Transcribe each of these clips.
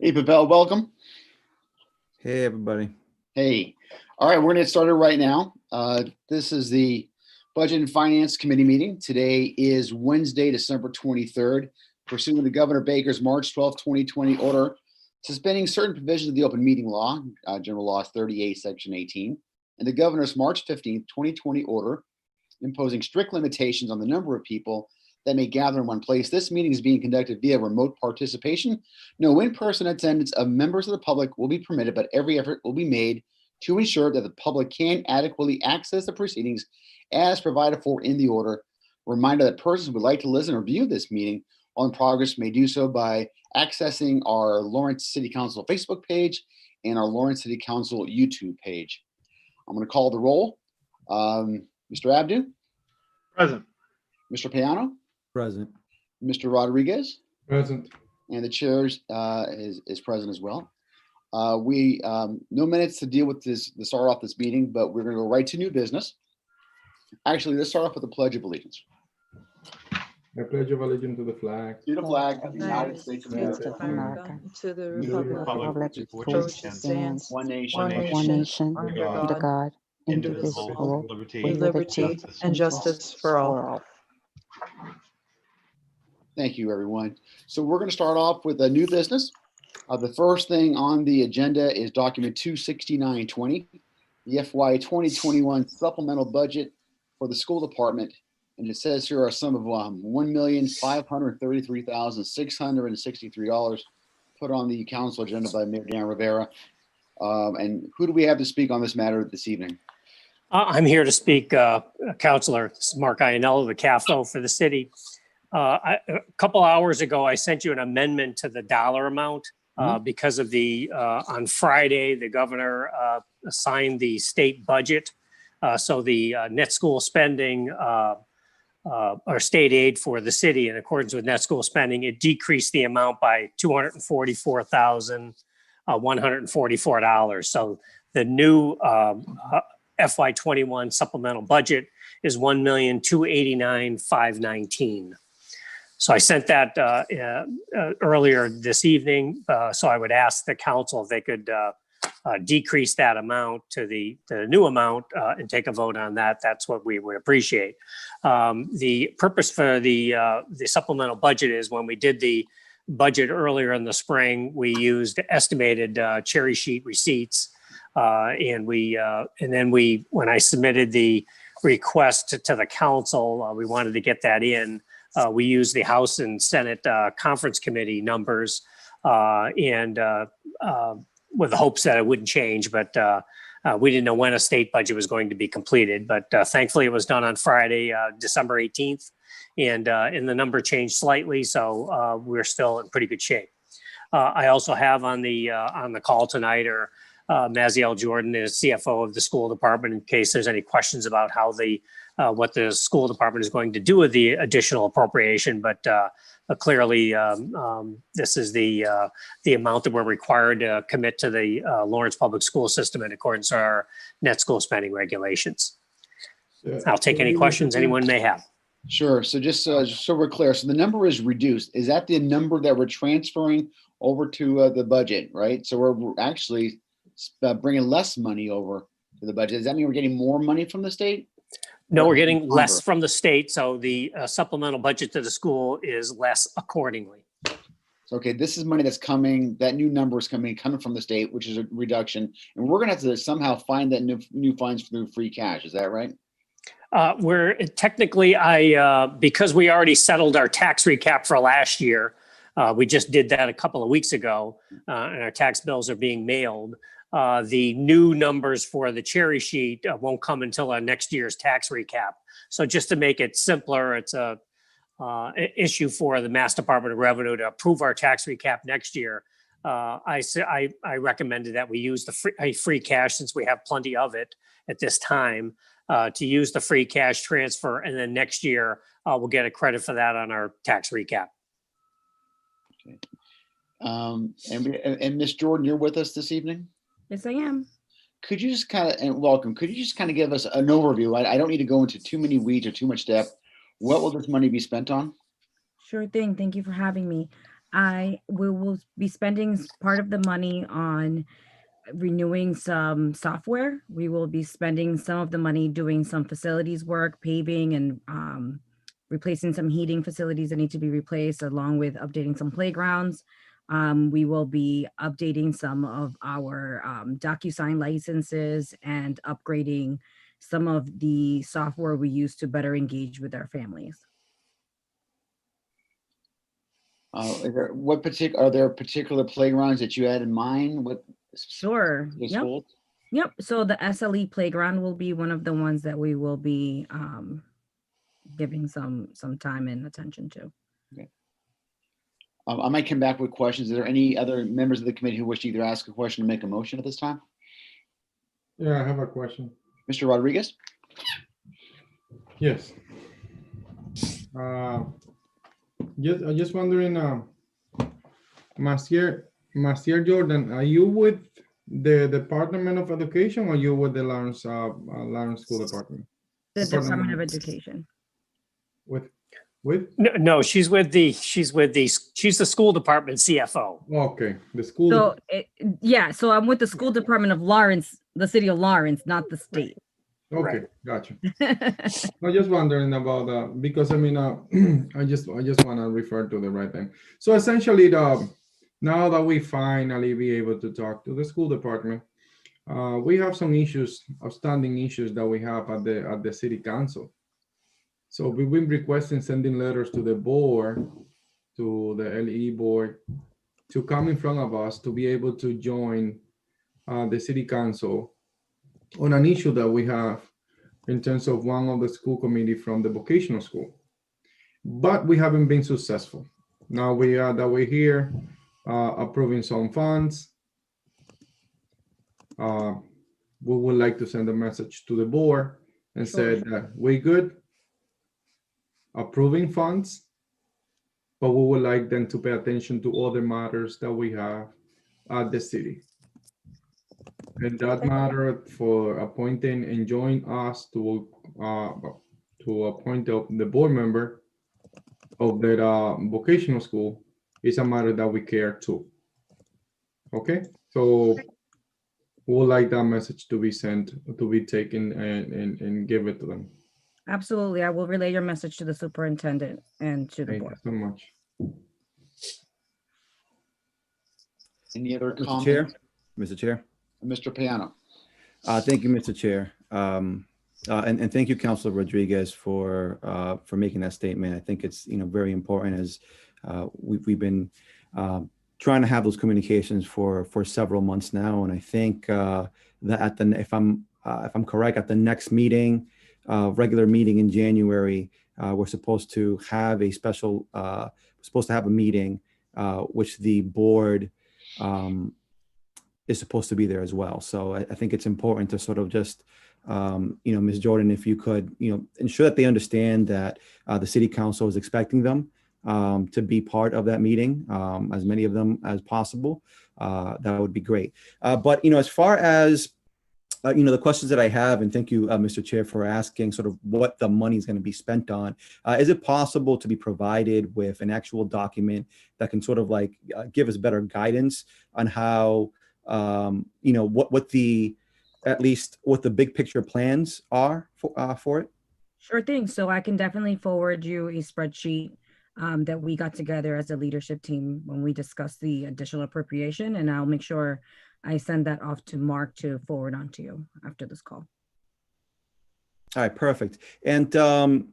Hey, Pavel, welcome. Hey, everybody. Hey. All right, we're going to get started right now. This is the Budget and Finance Committee meeting. Today is Wednesday, December 23rd, pursuant to Governor Baker's March 12, 2020 order suspending certain provisions of the open meeting law, General Law 38, Section 18, and the Governor's March 15, 2020 order imposing strict limitations on the number of people that may gather in one place. This meeting is being conducted via remote participation. No in-person attendance of members of the public will be permitted, but every effort will be made to ensure that the public can adequately access the proceedings as provided for in the order. Reminder that persons who would like to listen or view this meeting on progress may do so by accessing our Lawrence City Council Facebook page and our Lawrence City Council YouTube page. I'm going to call the roll. Mr. Abdu? Present. Mr. Piano? Present. Mr. Rodriguez? Present. And the chair is present as well. We no minutes to deal with this to start off this meeting, but we're going to go right to new business. Actually, let's start off with the Pledge of Allegiance. I pledge of allegiance to the flag. To the flag of the United States of America, to the republic for which it stands, one nation, one nation, under God, indivisible, with liberty and justice for all. Thank you, everyone. So we're going to start off with a new business. The first thing on the agenda is document 26920, the FY 2021 supplemental budget for the school department. And it says here a sum of $1,533,663 put on the council agenda by Mayor Dan Rivera. And who do we have to speak on this matter this evening? I'm here to speak, Councilor. This is Mark Iannello, the CAFO for the city. A couple hours ago, I sent you an amendment to the dollar amount because of the, on Friday, the governor assigned the state budget. So the net school spending or state aid for the city in accordance with net school spending, it decreased the amount by $244,144. So the new FY21 supplemental budget is $1,289,519. So I sent that earlier this evening. So I would ask the council if they could decrease that amount to the new amount and take a vote on that. That's what we would appreciate. The purpose for the supplemental budget is when we did the budget earlier in the spring, we used estimated cherry sheet receipts. And then when I submitted the request to the council, we wanted to get that in. We used the House and Senate conference committee numbers and with the hopes that it wouldn't change, but we didn't know when a state budget was going to be completed. But thankfully, it was done on Friday, December 18th, and the number changed slightly, so we're still in pretty good shape. I also have on the call tonight Maziel Jordan is CFO of the school department in case there's any questions about how what the school department is going to do with the additional appropriation. But clearly, this is the amount that we're required to commit to the Lawrence Public School System in accordance with our net school spending regulations. I'll take any questions anyone may have. Sure. So just so we're clear, so the number is reduced. Is that the number that we're transferring over to the budget, right? So we're actually bringing less money over to the budget. Does that mean we're getting more money from the state? No, we're getting less from the state. So the supplemental budget to the school is less accordingly. Okay, this is money that's coming, that new number is coming from the state, which is a reduction. And we're gonna have to somehow find that new funds through free cash. Is that right? We're technically, because we already settled our tax recap for last year, we just did that a couple of weeks ago, and our tax bills are being mailed. The new numbers for the cherry sheet won't come until our next year's tax recap. So just to make it simpler, it's a issue for the Mass Department of Revenue to approve our tax recap next year. I recommended that we use the free cash, since we have plenty of it at this time, to use the free cash transfer, and then next year we'll get a credit for that on our tax recap. Okay. And Ms. Jordan, you're with us this evening? Yes, I am. Could you just kind of, and welcome, could you just kind of give us an overview? I don't need to go into too many weeds or too much depth. What will this money be spent on? Sure thing. Thank you for having me. We will be spending part of the money on renewing some software. We will be spending some of the money doing some facilities work, paving and replacing some heating facilities that need to be replaced, along with updating some playgrounds. We will be updating some of our DocuSign licenses and upgrading some of the software we use to better engage with our families. Are there particular playgrounds that you had in mind? What? Sure. the Yep. schools? Yep. So the SLE playground will be one of the ones that we will be giving some time and attention to. I might come back with questions. Are there any other members of the committee who wish to either ask a question or make a motion at this time? Yeah, I have a question. Mr. Rodriguez? Yes. I'm just wondering, Master Jordan, are you with the Department of Education or you with the Lawrence School Department? The Department Department of of- Education. With? No, she's the school department CFO. Okay, the school. So so I'm with the school department of Lawrence, the city of Lawrence, not the state. Okay, gotcha. I'm just wondering about because I mean, I just want to refer to the right thing. So essentially, now that we finally be able to talk to the school department, we have some issues, outstanding issues that we have at the city council. So we've been requesting sending letters to the board, to the LE board, to come in front of us to be able to join the city council on an issue that we have in terms of one of the school committee from the vocational school. But we haven't been successful. Now we're here approving some funds. We would like to send a message to the board and say that we're good approving funds, but we would like them to pay attention to other matters that we have at the city. And that matter for appointing and join us to appoint the board member of the vocational school is a matter that we care too. Okay, so we would like that message to be sent, to be taken and give it to them. Absolutely. I will relay your message to the superintendent and to the Thank you board. so much. Any other Mr. Chair, comments? Mr. Chair. Mr. Piano? Thank you, Mr. Chair. And thank you, Councilor Rodriguez, for making that statement. I think it's very important, as we've been trying to have those communications for several months now. And I think that if I'm correct, at the next meeting, regular meeting in January, we're supposed to have a special, meeting, which the board is supposed to be there as well. So I think it's important to sort of just, Ms. Jordan, if you could, ensure that they understand that the city council is expecting them to be part of that meeting, as many of them as possible. That would be great. But, as far as, the questions that I have, and thank you, Mr. Chair, for asking sort of what the money is going to be spent on. Is it possible to be provided with an actual document that can sort of like give us better guidance on how, what the big picture plans are for it? Sure thing. So I can definitely forward you a spreadsheet that we got together as a leadership team when we discussed the additional appropriation, and I'll make sure I send that off to Mark to forward on to you after this call. All right, perfect. And, and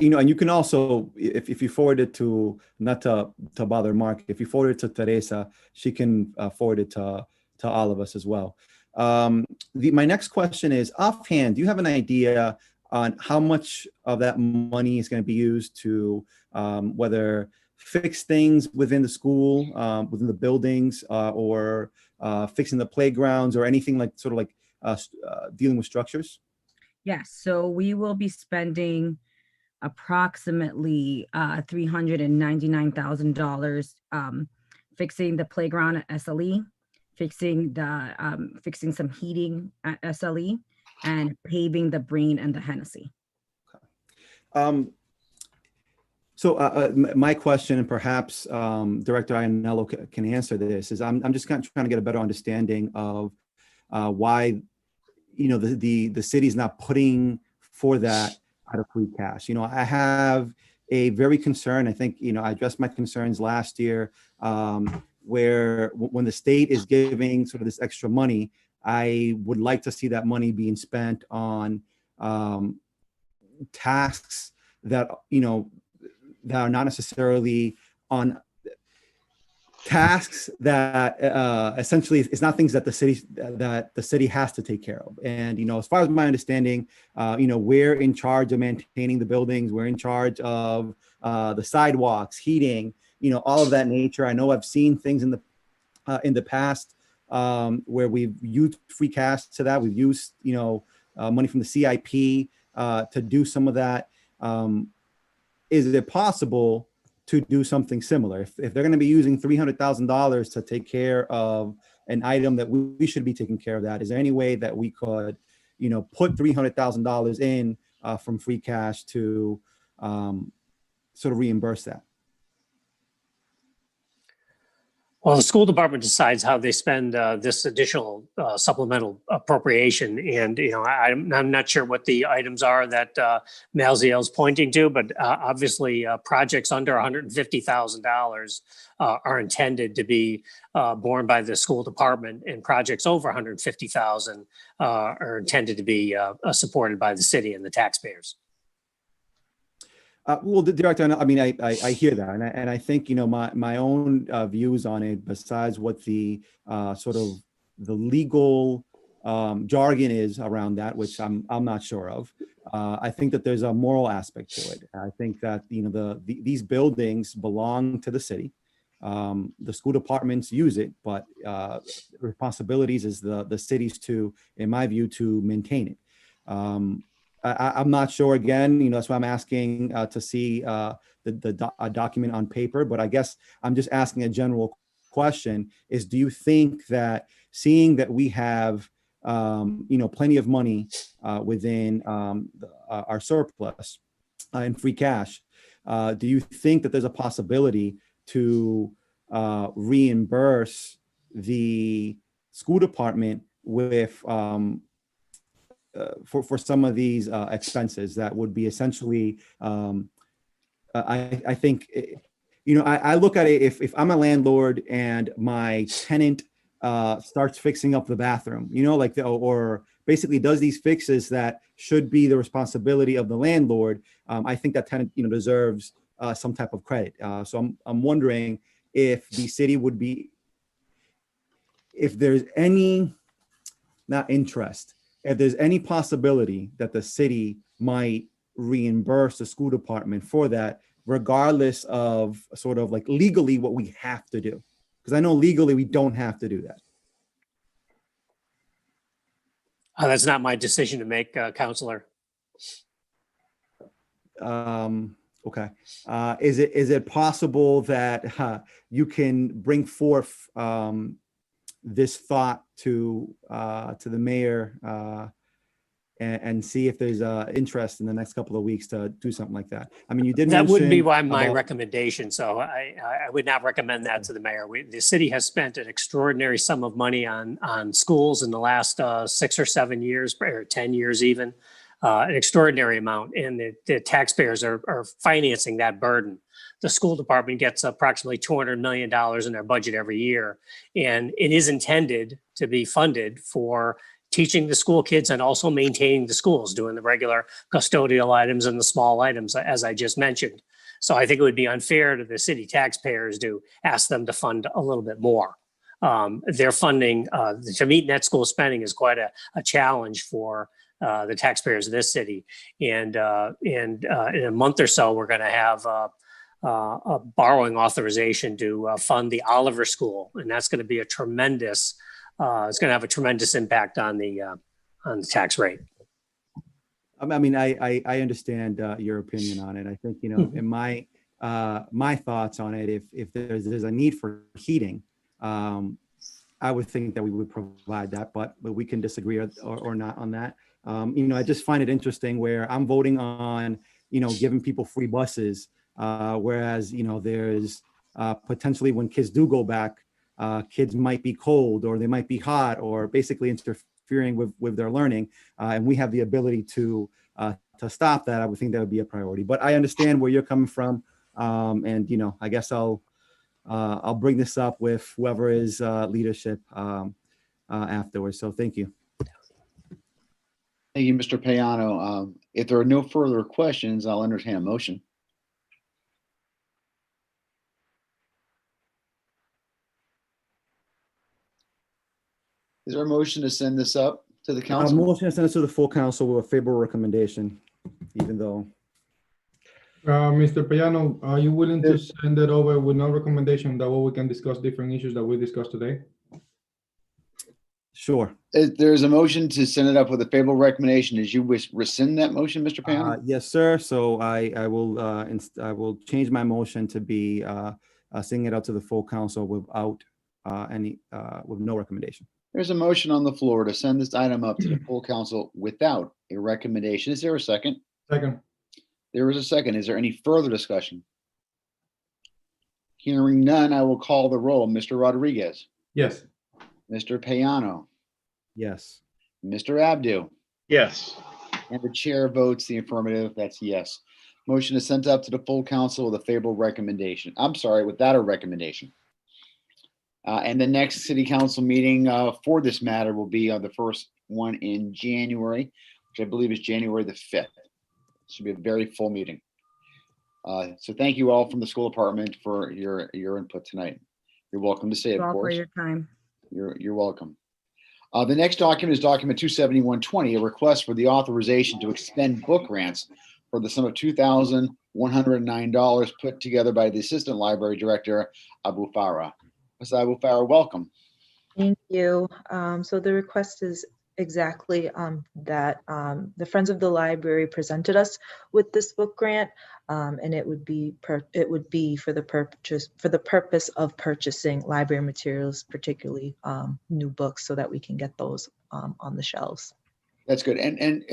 you can also, if you forward it to, not to bother Mark, if you forward it to Teresa, she can forward it to all of us as well. My next question is, offhand, do you have an idea on how much of that money is going to be used to whether fix things within the school, within the buildings, or fixing the playgrounds, or anything like dealing with structures? Yes, so we will be spending approximately $399,000 fixing the playground at SLE, fixing some heating at SLE, and paving the Breen and the Hennessy. So my question, and perhaps Director Ianello can answer this, is I'm just kind of trying to get a better understanding of why, the city's not putting for that out of free cash. I have a very concern. I think, I addressed my concerns last year, where when the state is giving sort of this extra money, I would like to see that money being spent on tasks that, that are not necessarily on tasks that essentially it's not things that the city has to take care of. And as far as my understanding, we're in charge of maintaining the buildings, we're in charge of the sidewalks, heating, all of that nature. I know I've seen things in the past where we've used free cash to that. We've used money from the CIP to do some of that. Is it possible to do something similar? If they're going to be using $300,000 to take care of an item that we should be taking care of, that, is there any way that we could, put $300,000 in from free cash to sort of reimburse that? Well, the school department decides how they spend this additional supplemental appropriation. And, I'm not sure what the items are that Malziel is pointing to, but obviously projects under $150,000 are intended to be borne by the school department, and projects over $150,000 are intended to be supported by the city and the taxpayers. Well, the Director, I mean, I hear that, and I think my own views on it, besides what the sort of the legal jargon is around that, which I'm not sure of. I think that there's a moral aspect to it. I think that these buildings belong to the city. The school departments use it, but the responsibilities is the city's to, in my view, to maintain it. I'm not sure, again, that's why I'm asking to see a document on paper, but I guess I'm just asking a general question is, do you think that seeing that we have, plenty of money within our surplus in free cash, do you think that there's a possibility to reimburse the school department with for some of these expenses that would be essentially, I think, I look at it, if I'm a landlord and my tenant starts fixing up the bathroom, or basically does these fixes that should be the responsibility of the landlord, I think that tenant, deserves some type of credit. So I'm wondering if the city would be, if there's any, not interest, if there's any possibility that the city might reimburse the school department for that, regardless of sort of like legally what we have to do. Because I know legally we don't have to do that. That's not my decision to make, Counselor. Okay. Is it possible that you can bring forth this thought to the mayor and see if there's interest in the next couple of weeks to do something like that? I mean, you did That would be mention my about- recommendation. So I would not recommend that to the mayor. The city has spent an extraordinary sum of money on schools in the last 6 or 7 years, or 10 years even, an extraordinary amount. And the taxpayers are financing that burden. The school department gets approximately $200 million in their budget every year. And it is intended to be funded for teaching the school kids and also maintaining the schools, doing the regular custodial items and the small items, as I just mentioned. So I think it would be unfair to the city taxpayers to ask them to fund a little bit more. Their funding to meet net school spending is quite a challenge for the taxpayers of this city. And in a month or so, we're going to have a borrowing authorization to fund the Oliver School, and that's going to be a tremendous. It's going to have a tremendous impact on the tax rate. I mean, I understand your opinion on it. I think, in my thoughts on it, if there's a need for heating, I would think that we would provide that, but we can disagree or not on that. I just find it interesting where I'm voting on, giving people free buses Whereas, there's potentially when kids do go back, kids might be cold or they might be hot or basically interfering with their learning. And we have the ability to stop that. I would think that would be a priority. But I understand where you're coming from. And, I guess I'll bring this up with whoever is leadership afterwards. So thank you. Thank you, Mr. Payano. If there are no further questions, I'll entertain a motion. Is there a motion to send this up to the council? Motion to send this to the full council with a favorable recommendation, even though. Mr. Payano, are you willing to send it over with no recommendation? That way we can discuss different issues that we discussed today? Sure. There's a motion to send it up with a favorable recommendation. Did you rescind that motion, Mr. Payano? Yes, sir. So I will change my motion to be sending it out to the full council without with no recommendation. There's a motion on the floor to send this item up to the full council without a recommendation. Is there a second? Second. There is a second. Is there any further discussion? Hearing none, I will call the roll. Mr. Rodriguez, Yes. Mr. Payano, Yes. Mr. Abdu, Yes. and the chair votes the affirmative. That's yes. Motion is sent up to the full council with a favorable recommendation. I'm sorry, without a recommendation. And the next city council meeting for this matter will be the first one in January, which I believe is January the 5th. Should be a very full meeting. So thank you all from the school department for your input tonight. You're welcome to stay, Thank of you all for course. your time. You're welcome. The next document is document 27120, a request for the authorization to expend book grants for the sum of $2,109 put together by the Assistant Library Director, Abu Farah. Ms. Abu Farah, welcome. Thank you. So the request is exactly that the Friends of the Library presented us with this book grant, and it would be for the purpose of purchasing library materials, particularly new books, so that we can get those on the shelves. That's good. And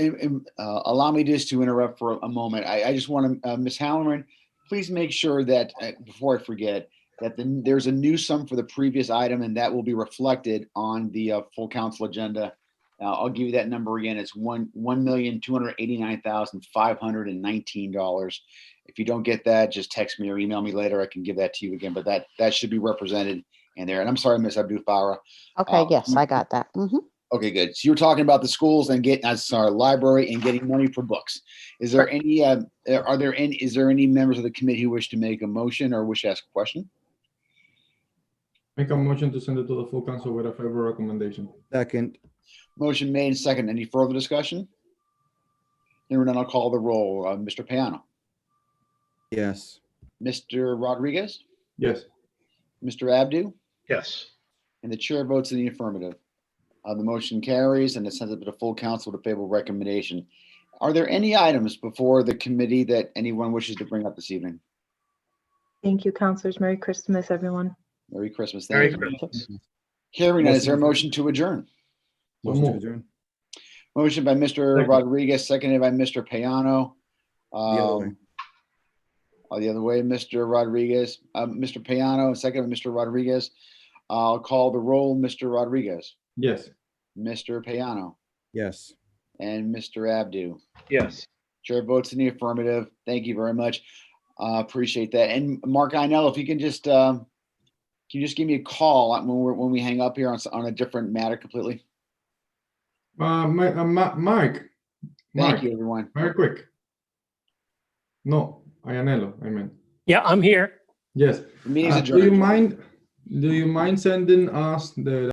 allow me just to interrupt for a moment. I just want to, Ms. Halloran, please make sure that before I forget, that there's a new sum for the previous item, and that will be reflected on the full council agenda. I'll give you that number again. It's $1,289,519. If you don't get that, just text me or email me later. I can give that to you again, but that should be represented in there. And I'm sorry, Ms. Abdul Farah. Okay, yes, I got that. Okay, good. So you were talking about the schools and library and getting money for books. Is there any, is there any members of the committee who wish to make a motion or wish to ask a question? Make a motion to send it to the full council with a favorable recommendation. Second. Motion made and second. Any further discussion? Hearing none, I'll call the roll. Mr. Payano, Yes. Mr. Rodriguez, Yes. Mr. Abdu, Yes. and the chair votes in the affirmative. The motion carries and it sends it to the full council with a favorable recommendation. Are there any items before the committee that anyone wishes to bring up this evening? Thank you, counselors. Merry Christmas, everyone. Merry Christmas. Merry Thank you. Christmas. Hearing none, is there a motion to adjourn? Motion to adjourn. Motion by Mr. Second. Rodriguez, seconded by Mr. Payano. The other way. The other way, Mr. Rodriguez, Mr. Payano, second by Mr. Rodriguez. I'll call the roll. Mr. Rodriguez, Yes. Mr. Payano, Yes. and Mr. Abdu. Yes. Chair votes in the affirmative. Thank you very much. Appreciate that. And Mark Einell, if you can just give me a call when we hang up here on a different matter completely. Mark. Thank you, everyone. Very quick. No, Ayanelo, I meant. Yeah, I'm here. Yes. The meeting's Do you adjourned. mind sending us the